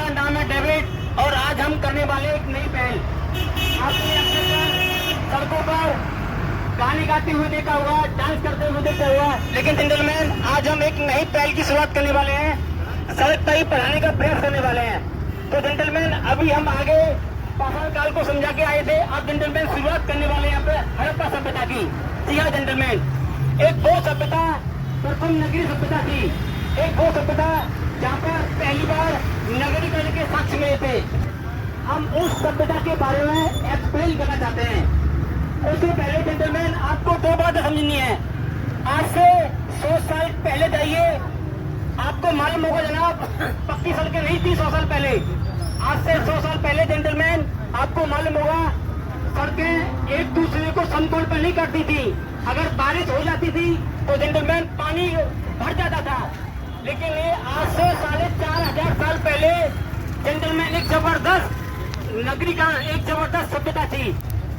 मेरा नाम है डेविड और आज हम करने वाले एक नई पहल। आपने अक्सर सड़कों पर गाने गाते हुए देखा हुआ, डांस करते हुए देखा हुआ, लेकिन जेंटलमैन आज हम एक नई पहल की शुरुआत करने वाले हैं। सड़क पर ही पढ़ाने का प्रयास करने वाले हैं। तो जेंटलमैन अभी हम आगे पाषाण काल को समझा के आए थे, अब जेंटलमैन शुरुआत करने वाले हैं यहाँ पे हड़प्पा सभ्यता की। जी हाँ जेंटलमैन, एक वो सभ्यता प्रथम नगरीय सभ्यता थी, एक वो सभ्यता जहाँ पर पहली बार नगरीकरण के साक्ष्य मिले थे। हम उस सभ्यता के बारे में एक्सप्लेन करना चाहते हैं। उससे पहले जेंटलमैन आपको दो बातें समझनी है। आज से 100 साल पहले जाइए, आपको मालूम होगा जनाब, पक्की सड़कें नहीं थी 100 साल पहले। आज से 100 साल पहले जेंटलमैन आपको मालूम होगा सड़कें एक दूसरे को समतोल पर नहीं करती थी। अगर बारिश हो जाती थी तो जेंटलमैन पानी भर जाता था। लेकिन ये आज से 4500 साल पहले जेंटलमैन एक जबरदस्त नगरीकरण, एक जबरदस्त सभ्यता थी।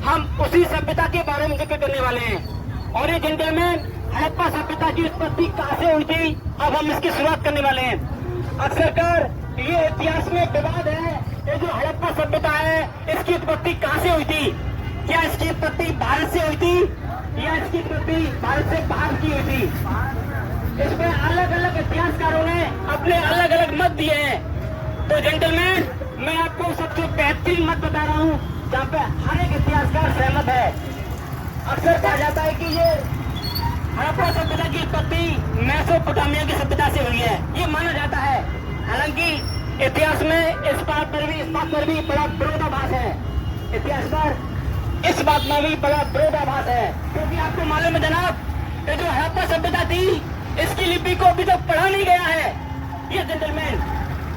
हम उसी सभ्यता के बारे में जिक्र करने वाले हैं। और ये जेंटलमैन हड़प्पा सभ्यता की उत्पत्ति कहाँ से हुई थी, अब हम इसकी शुरुआत करने वाले हैं। अक्सर कर ये इतिहास में विवाद है, ये जो हड़प्पा सभ्यता है इसकी उत्पत्ति कहाँ से हुई थी। क्या इसकी उत्पत्ति भारत से हुई थी या इसकी उत्पत्ति भारत से बाहर की हुई थी। इसमें अलग अलग इतिहासकारों ने अपने अलग अलग मत दिए हैं। तो जेंटलमैन मैं आपको सबसे बेहतरीन मत बता रहा हूँ जहाँ पे हर एक इतिहासकार सहमत है। अक्सर कहा जाता है कि ये हड़प्पा सभ्यता की उत्पत्ति मेसोपोटामिया की सभ्यता से हुई है, ये माना जाता है। हालांकि इतिहास में इस बात पर भी बड़ा विरोधाभास है। इतिहास पर इस बात में भी बड़ा विरोधाभास है, क्योंकि आपको मालूम है जनाब, ये जो हड़प्पा सभ्यता थी इसकी लिपि को अभी तक पढ़ा नहीं गया है। ये जेंटलमैन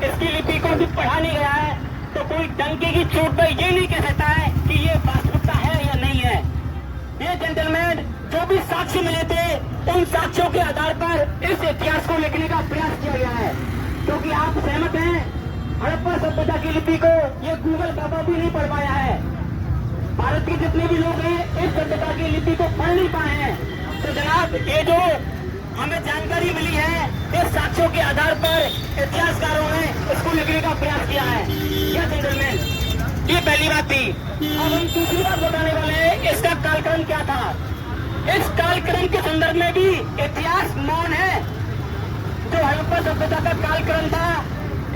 इसकी लिपि को अभी पढ़ा नहीं गया है, तो कोई डंके की चोट पर ये नहीं कह सकता है कि ये वास्तविकता है या नहीं है। ये जेंटलमैन जो भी साक्ष्य मिले थे उन साक्ष्यों के आधार पर इस इतिहास को लिखने का प्रयास किया गया है। क्योंकि आप सहमत हैं, हड़प्पा सभ्यता की लिपि को ये गूगल बाबा भी नहीं पढ़ पाया है। भारत के जितने भी लोग हैं इस सभ्यता की लिपि को पढ़ नहीं पाए हैं। तो जनाब ये जो हमें जानकारी मिली है इस साक्ष्यों के आधार पर इतिहासकारों ने इसको लिखने का प्रयास किया है। क्या जेंटलमैन, ये पहली बात थी। अब हम दूसरी बात बताने वाले हैं, इसका कालक्रम क्या था। इस कालक्रम के संदर्भ में भी इतिहास मौन है। जो हड़प्पा सभ्यता का कालक्रम था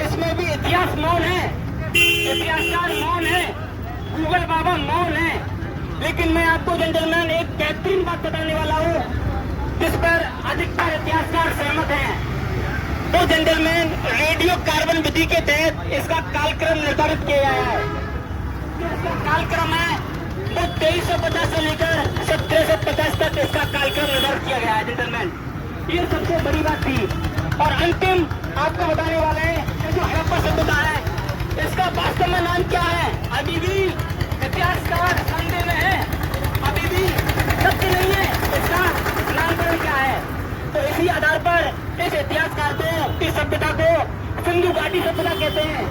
इसमें भी इतिहास मौन है, इतिहासकार मौन है, गूगल बाबा मौन है। लेकिन मैं आपको जेंटलमैन एक बेहतरीन बात बताने वाला हूँ जिस पर अधिकतर इतिहासकार सहमत हैं। तो जेंटलमैन रेडियो कार्बन विधि के तहत इसका कालक्रम निर्धारित किया गया है। इसका कालक्रम है वो 2350 से लेकर 1750 तक इसका कालक्रम निर्धारित किया गया है। जेंटलमैन ये सबसे बड़ी बात थी। और अंतिम आपको बताने वाले हैं ये जो हड़प्पा सभ्यता है इसका वास्तव में नाम क्या है, अभी भी इतिहासकार संदेह में है, अभी भी सत्य नहीं है इसका नामकरण क्या है। तो इसी आधार पर इस इतिहासकार को, इस सभ्यता को सिंधु घाटी सभ्यता कहते हैं,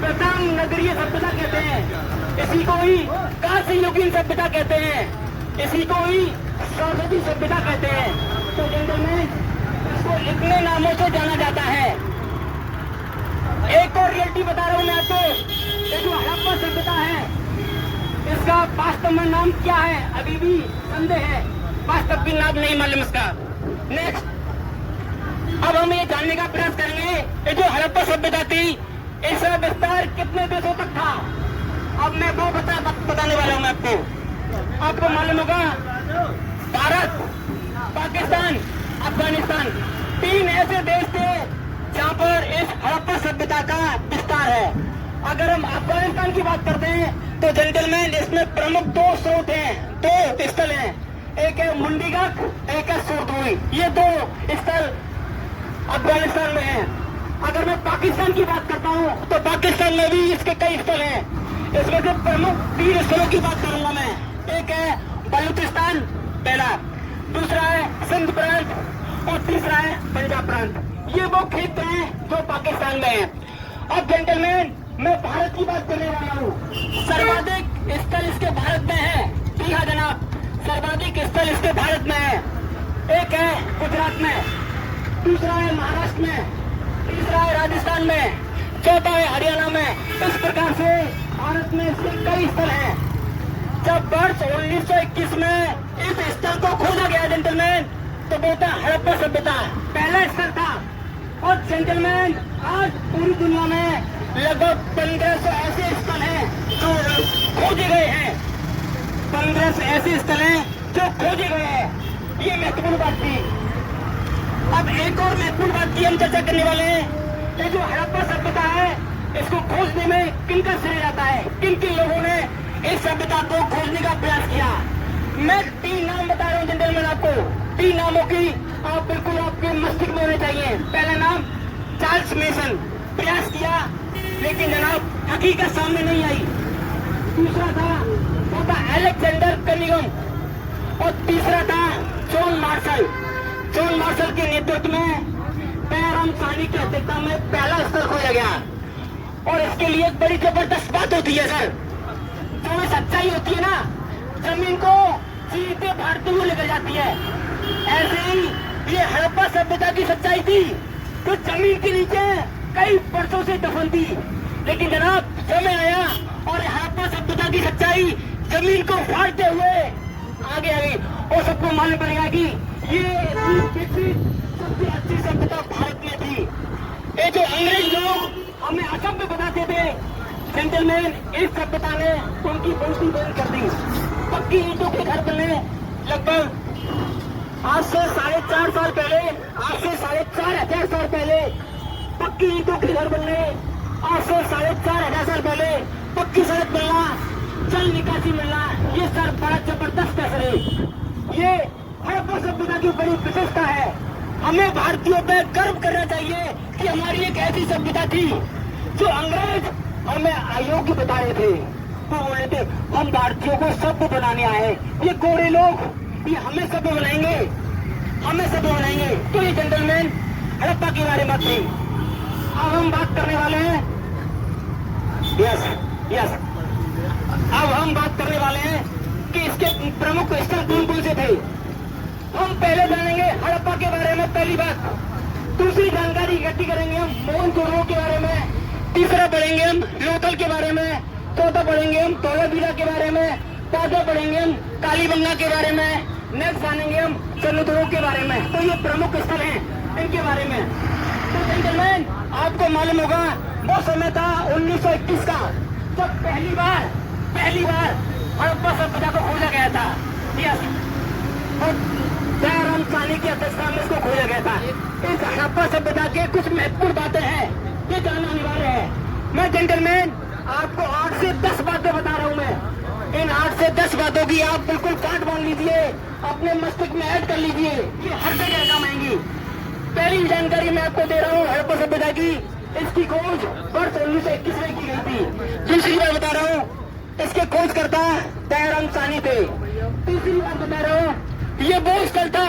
प्रथम नगरीय सभ्यता कहते हैं, इसी को ही कांस्य युगीन सभ्यता कहते हैं, इसी को ही सरस्वती सभ्यता कहते हैं। तो जेंटलमैन इसको इतने नामों से जाना जाता है। एक और रियलिटी बता रहा हूं मैं आपको, ये जो हड़प्पा सभ्यता है इसका वास्तव में नाम क्या है अभी भी संदेह है, वास्तव भी नाम नहीं मालूम इसका। नेक्स्ट, अब हम ये जानने का प्रयास करेंगे ये जो हड़प्पा सभ्यता थी इसका विस्तार कितने देशों तक था। अब मैं वो बताने वाला हूँ मैं आपको मालूम होगा भारत, पाकिस्तान, अफगानिस्तान, 3 ऐसे देश थे जहाँ पर इस हड़प्पा सभ्यता का विस्तार है। अगर हम अफगानिस्तान की बात करते हैं तो जेंटलमैन इसमें प्रमुख 2 स्रोत हैं, 2 स्थल हैं, एक है मुंडीगढ़, एक है सुरदुई। ये 2 स्थल अफगानिस्तान में हैं। अगर मैं पाकिस्तान की बात करता हूँ तो पाकिस्तान में भी इसके कई स्थल हैं। इसमें से प्रमुख 3 स्थलों की बात करूंगा मैं। एक है बलूचिस्तान पहला, दूसरा है सिंध प्रांत और तीसरा है पंजाब प्रांत। ये वो क्षेत्र हैं जो पाकिस्तान में है। अब जेंटलमैन मैं भारत की बात करने वाला हूँ। सर्वाधिक स्थल इसके भारत में है। जी हाँ जनाब, सर्वाधिक स्थल इसके भारत में है। एक है गुजरात में, दूसरा है महाराष्ट्र में, तीसरा है राजस्थान में, चौथा है हरियाणा में। इस प्रकार से भारत में इसके कई स्थल हैं। जब वर्ष 1921 में इस स्थल को खोजा गया जेंटलमैन, तो वो था हड़प्पा सभ्यता, पहला स्थल था। और जेंटलमैन आज पूरी दुनिया में लगभग 1500 ऐसे स्थल हैं जो खोजे गए हैं। 1500 ऐसे स्थल हैं जो खोजे गए हैं। ये महत्वपूर्ण बात थी। अब एक और महत्वपूर्ण बात की हम चर्चा करने वाले हैं। ये जो हड़प्पा सभ्यता है, इसको खोजने में किनका श्रेय जाता है, किन किन लोगों ने इस सभ्यता को खोजने का प्रयास किया। मैं 3 नाम बता रहा हूँ जेंटलमैन आपको। 3 नामों की आप बिल्कुल आपके मस्तिष्क में होने चाहिए। पहला नाम चार्ल्स मेसन, प्रयास किया लेकिन जनाब हकीकत सामने नहीं आई। दूसरा था वो था अलेक्जेंडर कनिंघम और तीसरा था जॉन मार्शल। जॉन मार्शल के नेतृत्व में बैरम सानी की अध्यक्षता में पहला स्थल खोजा गया। और इसके लिए एक बड़ी जबरदस्त बात होती है सर, जो सच्चाई होती है ना, जमीन को सीधे फाड़ते हुए लेकर जाती है। ऐसे ही ये हड़प्पा सभ्यता की सच्चाई थी, तो जमीन के नीचे कई वर्षों से दफन थी। लेकिन जनाब समय आया और हड़प्पा सभ्यता की सच्चाई जमीन को फाड़ते हुए आगे आ गई। और सबको मालूम पड़ेगा कि ये सबसे अच्छी सभ्यता भारत में थी। ये जो अंग्रेज लोग हमें असभ्य बताते थे, जेंटलमैन इस सभ्यता ने उनकी बोलती बंद कर दी। पक्की ईंटों के घर बने लगभग आज से 4.5 साल पहले, आज से 4,500 साल पहले पक्की ईंटों के घर बनने, आज से 4,500 साल पहले पक्की सड़क बनना, जल निकासी मिलना, ये सर बड़ा जबरदस्त असर है। ये हड़प्पा सभ्यता की बड़ी विशेषता है। हमें भारतीयों पे गर्व करना चाहिए कि हमारी एक ऐसी सभ्यता थी जो अंग्रेज हमें अयोग्य बता रहे थे। वो बोले थे हम भारतीयों को सभ्य बनाने आए, ये गोरे लोग ये हमें सभ्य बनाएंगे, हमें सभ्य बनाएंगे। तो ये जेंटलमैन हड़प्पा के बारे में थी। अब हम बात करने वाले हैं, यस अब हम बात करने वाले हैं कि इसके प्रमुख स्थल कौन कौन से थे। हम पहले जानेंगे हड़प्पा के बारे में, पहली बात। दूसरी जानकारी इकट्ठी करेंगे हम मोहनजोदड़ो के बारे में। तीसरा पढ़ेंगे हम लोथल के बारे में। चौथा पढ़ेंगे हम धौलावीरा के बारे में। पांचवा पढ़ेंगे हम कालीबंगा के बारे में। नेक्स्ट जानेंगे हम चंद्रदुर्ग के बारे में। तो ये प्रमुख स्थल हैं, इनके बारे में। तो जेंटलमैन आपको मालूम होगा वो समय था 1921 का, जब पहली बार हड़प्पा सभ्यता को खोजा गया था। यस, बैरम सानी की अध्यक्षता में इसको खोजा गया था। इस हड़प्पा सभ्यता के कुछ महत्वपूर्ण बातें हैं, ये जानना अनिवार्य है। मैं जेंटलमैन आपको 8 से 10 बातें बता रहा हूँ। मैं इन 8 से 10 बातों की आप बिल्कुल काट बांध लीजिए, अपने मस्तिष्क में ऐड कर लीजिए, ये हर जगह काम आएंगी। पहली जानकारी मैं आपको दे रहा हूँ हड़प्पा सभ्यता की, इसकी खोज वर्ष 1921 में की गई थी। दूसरी बात बता रहा हूँ, इसके खोजकर्ता बैरम सानी थे। तीसरी बात बता रहा हूँ, ये वो स्थल था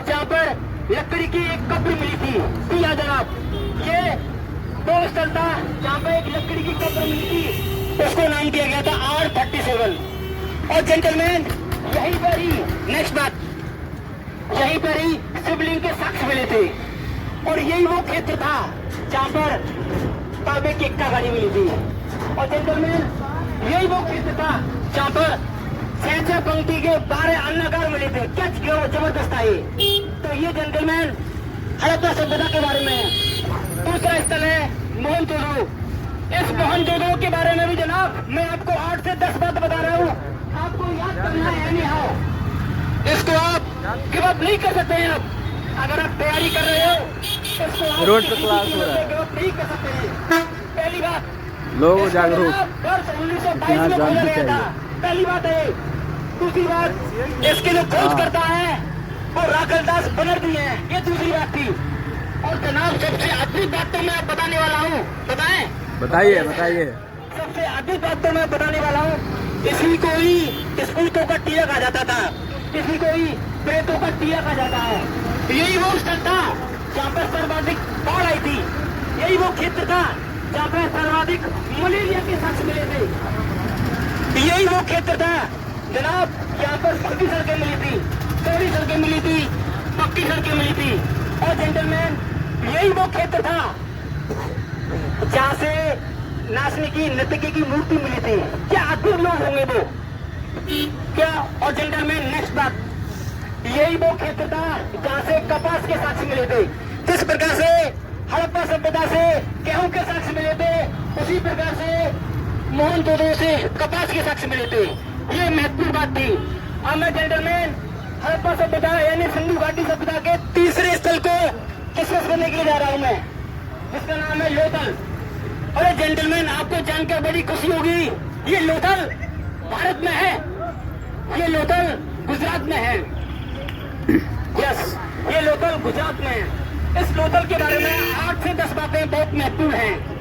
जहाँ पर लकड़ी की एक कब्र मिली थी। जी हाँ जनाब, ये वो स्थल था जहाँ पर एक लकड़ी की कब्र मिली थी, उसको नाम दिया गया था R37। और जेंटलमैन यहीं पर ही, नेक्स्ट बात, यहीं पर ही शिवलिंग के साक्ष्य मिले थे। और यही वो क्षेत्र था जहाँ पर तांबे की इक्का गाड़ी मिली थी। और जेंटलमैन यही वो क्षेत्र था जहाँ पर सहसा पंक्ति के 12 अन्नगार मिले थे। क्या जबरदस्त था ये। तो ये जेंटलमैन हड़प्पा सभ्यता के बारे में। दूसरा स्थल है मोहनजोदड़ो। इस मोहनजोदड़ो के बारे में भी जनाब मैं आपको 8 से 10 बात बता रहा हूँ, आपको याद करना है। नहीं हो इसको आप गिव अप नहीं कर सकते हैं। अब अगर आप तैयारी कर रहे हो इसको आप रोड पे क्लास हो रहा है, गिव अप नहीं कर सकते हैं। पहली बात, लोग जागरूक वर्ष 1922 में खोजा गया था, पहली बात है। दूसरी बात, इसके जो खोज करता है वो राखलदास बनर्जी है, ये दूसरी बात थी। और जनाब सबसे अद्भुत बात तो मैं बताने वाला हूँ, बताइए। सबसे अद्भुत बात तो मैं बताने वाला हूँ, इसी को ही स्पूतों का टीला कहा जाता था, इसी को ही प्रेतों का टीला कहा जाता है। यही वो स्थल था जहाँ पर सर्वाधिक बाढ़ आई थी। यही वो क्षेत्र था जहाँ पर सर्वाधिक मलेरिया के साक्ष्य मिले थे। यही वो क्षेत्र था जनाब यहाँ पर पक्की सड़कें मिली थी, चौड़ी सड़कें मिली थी, पक्की सड़कें मिली थी। और जेंटलमैन यही वो क्षेत्र था जहाँ से नाचने की नर्तकी की मूर्ति मिली थी। क्या अद्भुत लोग होंगे वो, क्या। और जेंटलमैन नेक्स्ट बात, यही वो क्षेत्र था जहाँ से कपास के साक्ष्य मिले थे। जिस प्रकार से हड़प्पा सभ्यता से गेहूं के साक्ष्य मिले थे, उसी प्रकार से मोहनजोदड़ो से कपास के साक्ष्य मिले थे। ये महत्वपूर्ण बात थी। अब मैं जेंटलमैन हड़प्पा सभ्यता यानी सिंधु घाटी सभ्यता के तीसरे स्थल को डिस्कस करने के लिए जा रहा हूं मैं, जिसका नाम है लोथल। अरे जेंटलमैन, आपको जानकर बड़ी खुशी होगी, ये लोथल भारत में है, ये लोथल गुजरात में है। यस, ये लोथल गुजरात में है। इस लोथल के बारे में 8 से 10 बातें बहुत महत्वपूर्ण हैं।